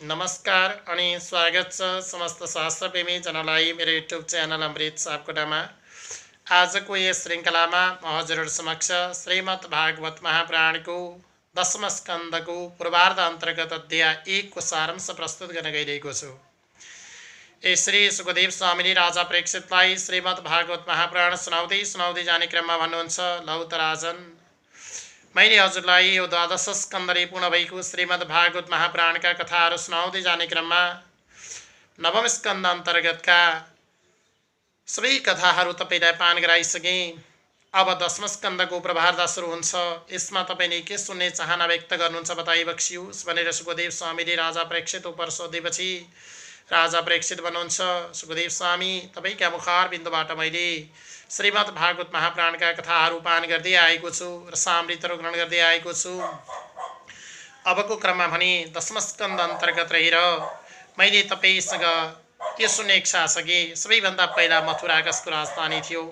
नमस्कार अनि स्वागत छ समस्त शास्त्रप्रेमी जनालाई मेरो युट्युब च्यानल अमृत सापकोटामा। आजको यस श्रृङ्खलामा म हजुरहरू समक्ष श्रीमद् भागवत महापुराणको दशम स्कन्धको पूर्वार्ध अन्तर्गत अध्याय 1 को सारांश प्रस्तुत गर्न गइरहेको छु। श्री सुखदेव स्वामीले राजा प्रेक्षितलाई श्रीमद् भागवत महापुराण सुनाउँदै जाने क्रममा भन्नुहुन्छ, लौ त राजन, मैले हजुरलाई यो द्वादश स्कन्धले पूर्ण भएको श्रीमद् भागवत महापुराणका कथाहरू सुनाउँदै जाने क्रममा नवम स्कन्ध अन्तर्गतका सबै कथाहरू तपाईँलाई पान गराइसकेँ। अब दशम स्कन्धको प्रभार्दा सुरु हुन्छ। यसमा तपाईँले के सुन्ने चाहना व्यक्त गर्नुहुन्छ बताइ बक्सियोस् भनेर सुखदेव स्वामीले राजा प्रेक्षित उपर सोधेपछि राजा प्रेक्षित भन्नुहुन्छ, सुखदेव स्वामी, तपाईँका मुखार बिन्दुबाट मैले श्रीमद् भागवत महापुराणका कथाहरू पान गर्दै आएको छु, रसामृतहरू ग्रहण गर्दै आएको छु। अबको क्रममा भने दशम स्कन्ध अन्तर्गत रहेर मैले तपाईँसँग यो सुन्ने इच्छा छ कि सबैभन्दा पहिला मथुरा कसको राजधानी थियो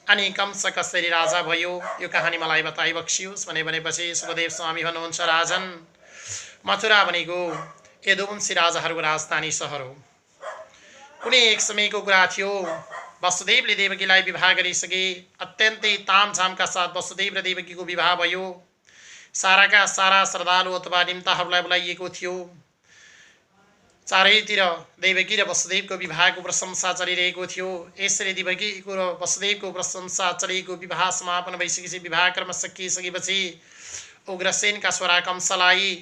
अनि कंस कसरी राजा भयो, यो कहानी मलाई बताइ बक्सियोस् भनेपछि सुखदेव स्वामी भन्नुहुन्छ, राजन, मथुरा भनेको यदुवंशी राजाहरूको राजधानी सहर हो। कुनै एक समयको कुरा थियो, वसुदेवले देवकीलाई विवाह गरिसके। अत्यन्तै तामझामका साथ वसुदेव र देवकीको विवाह भयो। साराका सारा श्रद्धालु अथवा निम्ताहरूलाई बोलाइएको थियो। चारैतिर देवकी र वसुदेवको विवाहको प्रशंसा चलिरहेको थियो। यसरी देवकीको र वसुदेवको प्रशंसा चलेको विवाह समापन भइसकेपछि, विवाह कर्म सकिसकेपछि उग्रसेनका छोरा कंसलाई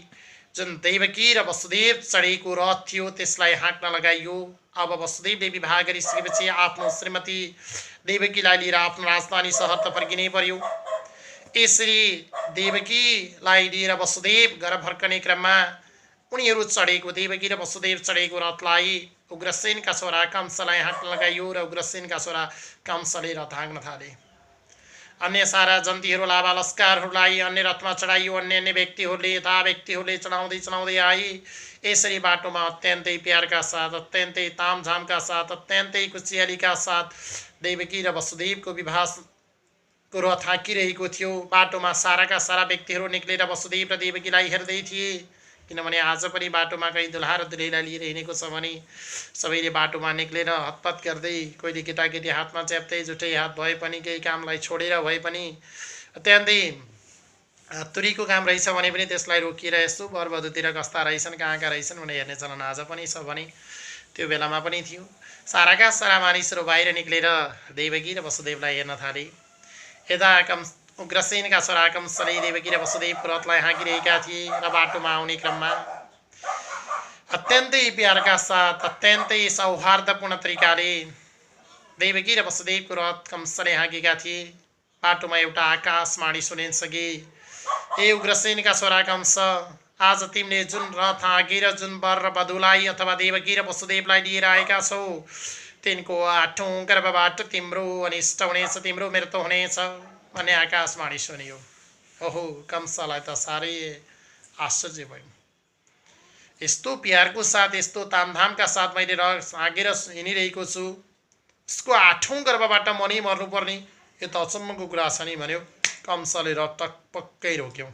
जुन देवकी र वसुदेव चढेको रथ थियो त्यसलाई हाँक्न लगाइयो। अब वसुदेवले विवाह गरिसकेपछि आफ्नो श्रीमती देवकीलाई लिएर आफ्नो राजधानी सहर त फर्किनै पर्यो। यसरी देवकीलाई लिएर वसुदेव घर फर्कने क्रममा उनीहरू चढेको देवकी र वसुदेव चढेको रथलाई उग्रसेनका छोरा कंसलाई हाँक्न लगाइयो र उग्रसेनका छोरा कंसले रथ हाँक्न थाले। अन्य सारा जन्तीहरू लाभा लस्करहरूलाई अन्य रथमा चढाइयो। अन्य व्यक्तिहरूले यथा व्यक्तिहरूले चढाउँदै आए। यसरी बाटोमा अत्यन्तै प्यारका साथ, अत्यन्तै तामझामका साथ, अत्यन्तै खुसियालीका साथ देवकी र वसुदेवको विवाहको रथ हाँकिरहेको थियो। बाटोमा साराका सारा व्यक्तिहरू निक्लेर वसुदेव र देवकीलाई हेर्दै थिए, किनभने आज पनि बाटोमा कहीँ दुल्हा र दुलहीलाई लिएर हिँडेको छ भने सबैले बाटोमा निक्लेर हतपत गर्दै, कोहीले केटाकेटी हातमा च्याप्दै, जुठै हात भए पनि, केही कामलाई छोडेर भए पनि, अत्यन्तै तुरीको काम रहेछ भने पनि त्यसलाई रोकिएर यसो वरवधुतिर कस्ता रहेछन्, कहाँका रहेछन् भनेर हेर्ने चलन आज पनि छ भने त्यो बेलामा पनि थियो। साराका सारा मानिसहरू बाहिर निक्लेर देवकी र वसुदेवलाई हेर्न थाले। यता उग्रसेनका छोरा कंसले देवकी र वसुदेवको रथलाई हाँकिरहेका थिए र बाटोमा आउने क्रममा अत्यन्तै प्यारका साथ, अत्यन्तै सौहार्दपूर्ण तरिकाले देवकी र वसुदेवको रथ कंसले हाँकेका थिए। बाटोमा एउटा आकाशवाणी सुनिन्छ कि, ए उग्रसेनका छोरा कंस, आज तिमीले जुन रथ हाँकेर जुन वर र वधुलाई अथवा देवकी र वसुदेवलाई लिएर आएका छौ, तिनको 8औं गर्भबाट तिम्रो अनिष्ट हुनेछ, तिम्रो मृत्यु हुनेछ भन्ने आकाशवाणी सुनियो। ओहो, कंसलाई त साह्रै आश्चर्य भयो। यस्तो प्यारको साथ, यस्तो तामधामका साथ मैले हाँकेर हिँडिरहेको छु, यसको 8औं गर्भबाट म नै मर्नुपर्ने, यो त अचम्मको कुरा छ नि भन्यो। कंसले रथ टक्कै रोक्यो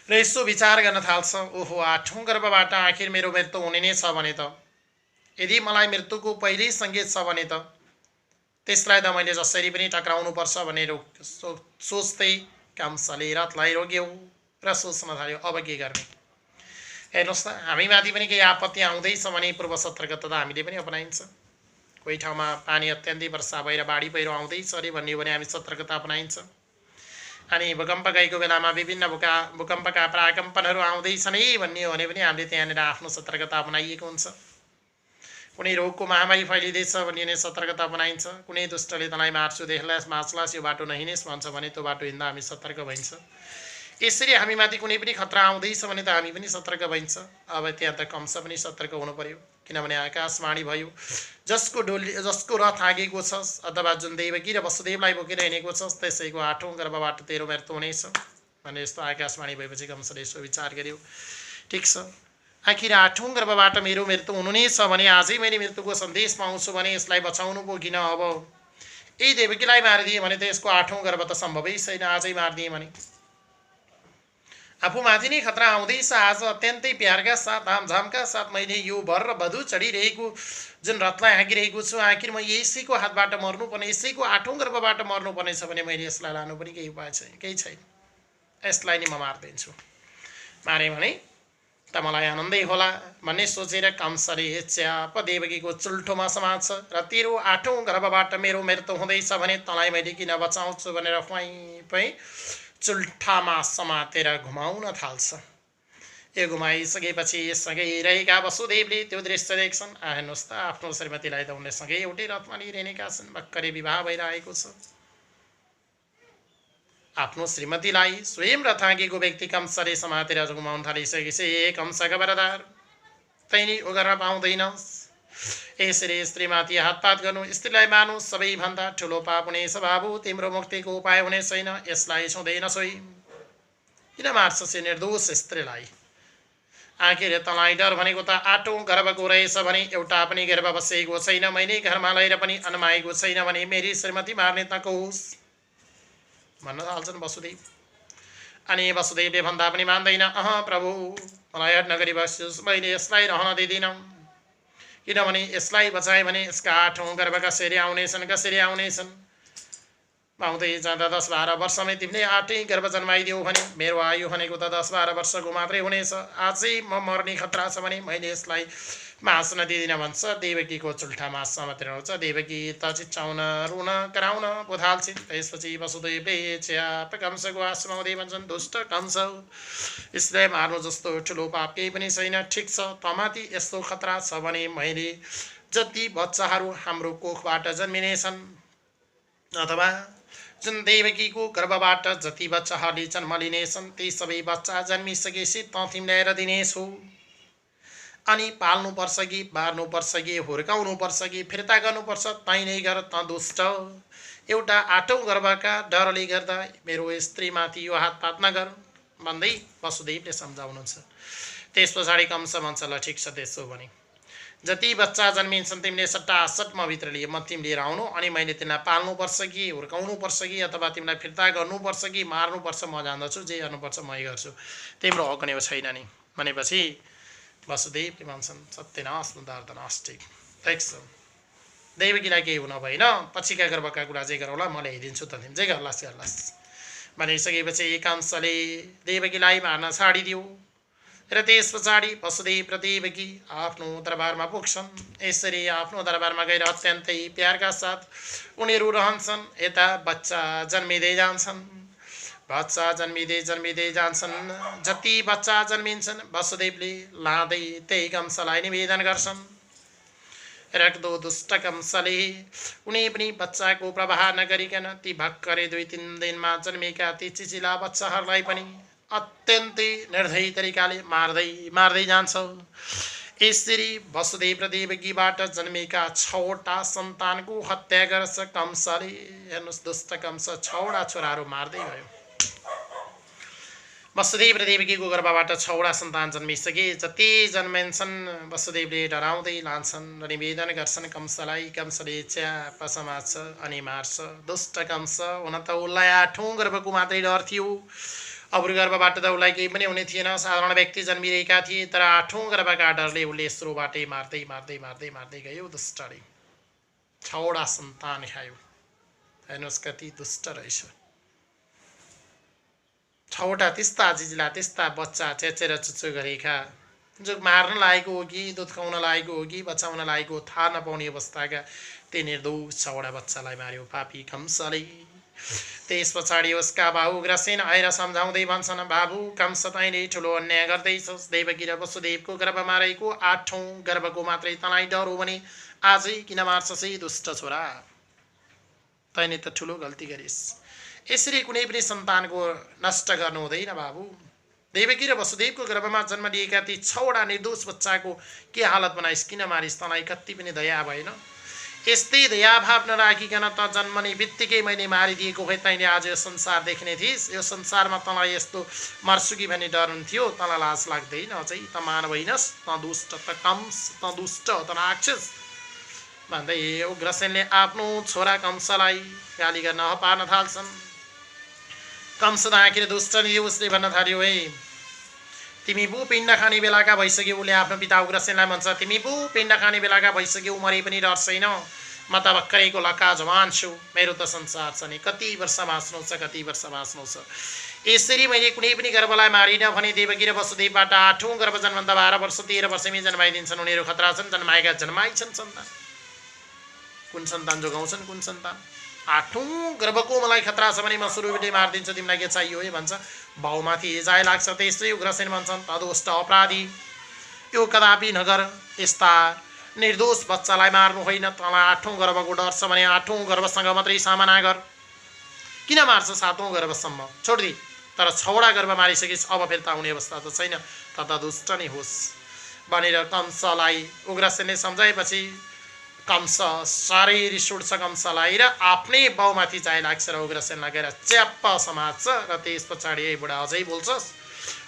र यसो विचार गर्न थाल्छ, ओहो, 8औं गर्भबाट आखिर मेरो मृत्यु हुने नै छ भने त, यदि मलाई मृत्युको पहिल्यै सङ्केत छ भने त त्यसलाई त मैले जसरी पनि टक्राउनु पर्छ भनेर सोच्दै कंसले रथलाई रोक्यो र सोच्न थाल्यो, अब के गर्ने। हेर्नुहोस् त, हामीमाथि पनि केही आपत्ति आउँदैछ भने पूर्व सतर्कता त हामीले पनि अपनाइन्छ। कोही ठाउँमा पानी अत्यन्तै वर्षा भएर बाढी पहिरो आउँदैछ अरे भन्यो भने हामी सतर्कता अपनाइन्छ। अनि भूकम्प गएको बेलामा विभिन्न भूकम्पका प्राकम्पनहरू आउँदैछन् है भन्ने हो भने पनि हामीले त्यहाँनिर आफ्नो सतर्कता अपनाइएको हुन्छ। कुनै रोगको महामारी फैलिँदैछ भने सतर्कता अपनाइन्छ। कुनै दुष्टले तँलाई मार्छु, देखलास मार्छलास, यो बाटो नहिँडेस् भन्छ भने त्यो बाटो हिँड्दा हामी सतर्क भइन्छ। यसरी हामीमाथि कुनै पनि खतरा आउँदैछ भने त हामी पनि सतर्क भइन्छ। अब त्यहाँ त कंस पनि सतर्क हुनु पर्यो, किनभने आकाशवाणी भयो, जसको रथ हाँकेको छस् अथवा जुन देवकी र वसुदेवलाई बोकेर हिँडेको छस् त्यसैको 8औं गर्भबाट तेरो मृत्यु हुनेछ भने यस्तो आकाशवाणी भएपछि कंसले यसो विचार गर्यो, ठिक छ, आखिर 8औं गर्भबाट मेरो मृत्यु हुनु नै छ भने आजै मैले मृत्युको सन्देश पाउँछु भने यसलाई बचाउनु पो किन। अब यही देवकीलाई मारिदिए भने त यसको 8औं गर्भ त सम्भवै छैन, आजै मारिदिए भने आफूमाथि नै खतरा आउँदैछ। आज अत्यन्तै प्यारका साथ धामझामका साथ मैले यो वर र वधु चढिरहेको जुन रथलाई हाँकिरहेको छु, आखिर म यसैको हातबाट मर्नुपर्ने, यसैको आठौँ गर्भबाट मर्नुपर्ने छ भने मैले यसलाई लानु पनि केही उपाय छैन, केही छैन। यसलाई नि म मारिदिन्छु, मारे भने त मलाई आनन्दै होला भन्ने सोचेर कंसले च्याप देवकीको चुल्ठोमा समात्छ र तेरो आठौँ गर्भबाट मेरो मृत्यु हुँदैछ भने तँलाई मैले किन बचाउँछु भनेर फै फै चुल्ठामा समातेर घुमाउन थाल्छ। यो घुमाइसकेपछि सँगै रहेका वसुदेवले त्यो दृश्य देख्छन्। हेर्नुहोस् त, आफ्नो श्रीमतीलाई त उनले सँगै एउटै रथमा लिइरहेका छन्, भर्खरै विवाह भइरहेको छ। आफ्नो श्रीमतीलाई स्वयं रथ हाँकेको व्यक्ति कंसले समातेर घुमाउन थालिसकेपछि, ए कंसका बरदार, तैँले उ गर्न पाउँदैनस्। यसरी स्त्रीमाथि हातपात गर्नु, स्त्रीलाई मार्नु सबैभन्दा ठुलो पाप हुनेछ बाबु। तिम्रो मुक्तिको उपाय हुने छैन, यसलाई छुँदै नछोइ। किन मार्छस् निर्दोष स्त्रीलाई? आखिर तँलाई डर भनेको त आठौँ गर्भको रहेछ भने एउटा पनि गर्भ बसेको छैन, मैले घरमा ल्याएर पनि अन्माएको छैन भने मेरी श्रीमती मार्ने त कहोस् भन्न थाल्छन् वसुदेव। अनि वसुदेवले भन्दा पनि मान्दैन, प्रभु, मलाई हट नगरी बस्योस्, मैले यसलाई रहन दिँदिनँ। किनभने यसलाई बचाए भने यसका आठौँ गर्भ कसरी आउनेछन्, कसरी आउनेछन्? पाउँदै जाँदा 10-12 वर्षमै तिमीले आठै गर्भ जन्माइदियो भने मेरो आयु भनेको त 10-12 वर्षको मात्रै हुनेछ। आजै म मर्ने खतरा छ भने मैले यसलाई मास्न दिँदिनँ भन्छ। देवकीको चुल्ठामा समातेर आउँछ। देवकी त चिच्चाउन रुन कराउन पो थाल्छिन्। त्यसपछि वसुदेवले च्याप कंसको आश्रम आउँदै भन्छन्, दुष्ट कंस, यसलाई मार्नु जस्तो ठुलो पाप केही पनि छैन। ठिक छ, तमाथि यस्तो खतरा छ भने मैले जति बच्चाहरू हाम्रो कोखबाट जन्मिनेछन् अथवा जुन देवकीको गर्भबाट जति बच्चाहरूले जन्म लिनेछन् ती सबै बच्चा जन्मिसकेपछि त तिमीलाई ल्याएर दिनेछु। अनि पाल्नुपर्छ कि बार्नुपर्छ कि हुर्काउनुपर्छ कि फिर्ता गर्नुपर्छ, तै नै गर त दुष्ट। एउटा आठौँ गर्भका डरले गर्दा मेरो स्त्रीमाथि यो हातपात नगर भन्दै वसुदेवले सम्झाउनुहुन्छ। त्यस पछाडि कंस भन्छ, ल ठिक छ, त्यसो भने जति बच्चा जन्मिन्छन् तिमीले सट्टासट म भित्र लिए म तिमी लिएर आउनु, अनि मैले तिमीलाई पाल्नुपर्छ कि हुर्काउनुपर्छ कि अथवा तिमीलाई फिर्ता गर्नुपर्छ कि मार्नुपर्छ म जान्दछु, जे गर्नुपर्छ मै गर्छु, तिम्रो हक नै छैन नि भनेपछि वसुदेवले भन्छन्, सत्यनाश दर्दनाश। ठिक देख्छ, देवकीलाई केही हुन भएन, पछिका गर्भका कुरा जे गरौँला म ल्याइदिन्छु, त तिमी जे गर्लास् गर्लास् भनिसकेपछि कंसले देवकीलाई मार्न छाडिदियो। र त्यस पछाडि वसुदेव र देवकी आफ्नो दरबारमा पुग्छन्। यसरी आफ्नो दरबारमा गएर अत्यन्तै प्यारका साथ उनीहरू रहन्छन्। यता बच्चा जन्मिँदै जान्छन्, बच्चा जन्मिँदै जान्छन्। जति बच्चा जन्मिन्छन् वसुदेवले लाँदै त्यही कंसलाई निवेदन गर्छन्। रक्दो दुष्ट कंसले कुनै पनि बच्चाको प्रवाह नगरिकन ती भर्खरै 2-3 दिनमा जन्मेका ती चिचिला बच्चाहरूलाई पनि अत्यन्तै निर्दयी तरिकाले मार्दै जान्छ। यसरी वसुदेव र देवकीबाट जन्मेका 6वटा सन्तानको हत्या गर्छ कंसले। हेर्नुहोस्, दुष्ट कंस 6वटा छोराहरू मार्दै गयो। वसुदेव र देवकीको गर्भबाट 6वटा सन्तान जन्मिसके। जति जन्मिन्छन् वसुदेवले डराउँदै लान्छन् र निवेदन गर्छन् कंसलाई। कंसले च्याप समात्छ अनि मार्छ। दुष्ट कंस, हुन त उसलाई 8औँ गर्भको मात्रै डर थियो, अरू गर्भबाट त उसलाई केही पनि हुने थिएन, साधारण व्यक्ति जन्मिरहेका थिए। तर 8औँ गर्भका डरले उसले यत्रोबाटै मार्दै गयो। दुष्टले 6वटा सन्तान खायो। हेर्नुहोस् कति दुष्ट रहेछ। 6वटा त्यस्ता जिजिला त्यस्ता बच्चा चेचेर चुचु गरेका, जो मार्न लागेको हो कि दुध खुवाउन लागेको हो कि बचाउन लागेको थाहा नपाउने अवस्थाका ती निर्दोष 6वटा बच्चालाई मार्यो पापी कंसले। त्यस पछाडि उसका बाबु उग्रसेन आएर सम्झाउँदै भन्छन्, बाबु कंस, तैँले ठुलो अन्याय गर्दैछस्। देवकी र वसुदेवको गर्भमा रहेको 8औँ गर्भको मात्रै तँलाई डर हो भने आजै किन मार्छस् दुष्ट छोरा? तैँले त ठुलो गल्ती गरिस्। यसरी कुनै पनि सन्तानको नष्ट गर्नु हुँदैन बाबु। देवकी र वसुदेवको गर्भमा जन्म लिएका ती 6वटा निर्दोष बच्चाको के हालत बनाइस्, किन मारिस्? तँलाई कति पनि दया भएन? यस्तै दयाभाव नराखिकन त जन्मने बित्तिकै मैले मारिदिएको भए तैँले आज यो संसार देख्ने थिइस्। यो संसारमा तँलाई यस्तो मर्छु कि भन्ने डर हुन्थ्यो। तँलाई लाज लाग्दैन? अझै त मानव होइनस्, त दुष्ट, त कंस, त दुष्ट, त राक्षस भन्दै उग्रसेनले आफ्नो छोरा कंसलाई गाली गर्न हपार्न थाल्छन्। कंस त आखिर दुष्ट नि उसले भन्न थाल्यो, है तिमी पो पिण्ड खाने बेलाका भइसक्यो। उसले आफ्नो पिता उग्रसेनलाई भन्छ, तिमी पो पिण्ड खाने बेलाका भइसक्यो, उमरै पनि डर छैन, म त भर्खरैको लक्का जवान छु, मेरो त संसार छ नि, कति वर्ष बाँच्नु छ, कति वर्ष बाँच्नु छ। यसरी मैले कुनै पनि गर्भलाई मारिनँ भने देवकी र वसुदेवबाट 8औं गर्भ जन्मन्दा 12 वर्ष 13 वर्षमै जन्माइदिन्छन्। उनीहरू खतरा छन्, जन्माएका जन्माइछन् सन्तान। कुन सन्तान जोगाउँछन्, कुन सन्तान? 8औं गर्भको मलाई खतरा छ भने म सुरुबिटै मारिदिन्छु, तिमीलाई के चाहियो है भन्छ। बाउमाथि जाय लाग्छ। त्यसै उग्रसेन भन्छन्, तदुष्ट अपराधी, यो कदापि नगर, यस्ता निर्दोष बच्चालाई मार्नु होइन। तँलाई 8औं गर्भको डर छ भने 8औं गर्भसँग मात्रै सामना गर, किन मार्छ 7औं गर्भसम्म छोड्दी। तर 6वटा गर्भ मारिसकेपछि अब फिर्ता हुने अवस्था त छैन, त दुष्ट नै होस् भनेर कंसलाई उग्रसेनले सम्झाएपछि कंस साह्रै रिस उठ्छ कंसलाई र आफ्नै बाउमाथि जाय लाग्छ र उग्रसेनलाई गएर च्याप्प समात्छ। र त्यस पछाडि ए बुढा अझै बोल्छस्,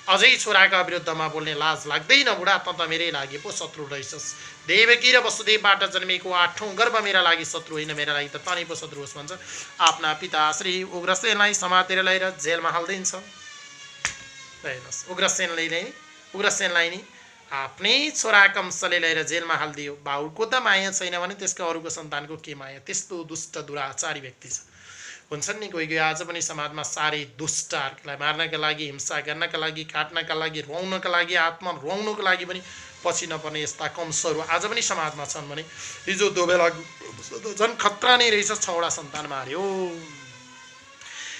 अझै छोराका विरुद्धमा बोल्ने लाज लाग्दैन बुढा, त मेरै लागि पो शत्रु रहेछस्। देवकी र वसुदेवबाट जन्मेको 8औं गर्भ मेरा लागि शत्रु होइन, मेरा लागि त तनी पो शत्रु होस् भन्छ। आफ्ना पिता श्री उग्रसेनलाई समातेर लिएर जेलमा हाल्दिन्छ। हेर्नुहोस्, उग्रसेनलाई नि आफ्नै छोरा कंसले लिएर जेलमा हालिदियो। बाउको त माया छैन भने त्यसको अरूको सन्तानको के माया? त्यस्तो दुष्ट दुराचारी व्यक्ति छ। हुन्छन् नि कोही कोही आज पनि समाजमा साह्रै दुष्टहरूलाई मार्नका लागि, हिंसा गर्नका लागि, काट्नका लागि, रुवाउनका लागि, आत्मा रुवाउनको लागि पनि पछि नपर्ने यस्ता कंसहरू आज पनि समाजमा छन् भने हिजो दोबेला झन् खतरा नै रहेछ, 6वटा सन्तान मार्यो।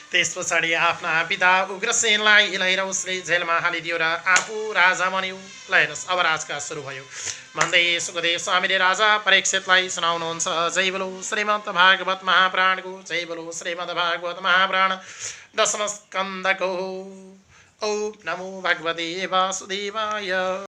त्यस पछाडि आफ्ना पिता उग्रसेनलाई हिलाएर उसले जेलमा हालिदियो र आफू राजा बन्यो। ल हेर्नुहोस्, अब राजकाज सुरु भयो भन्दै सुखदेव स्वामीले राजा परीक्षितलाई सुनाउनुहुन्छ। जय बोलो श्रीमद् भागवत महापुराणको, जय बोलो श्रीमद् भागवत महापुराण 10औं स्कन्धको। ओम नमो भगवते वासुदेवाय।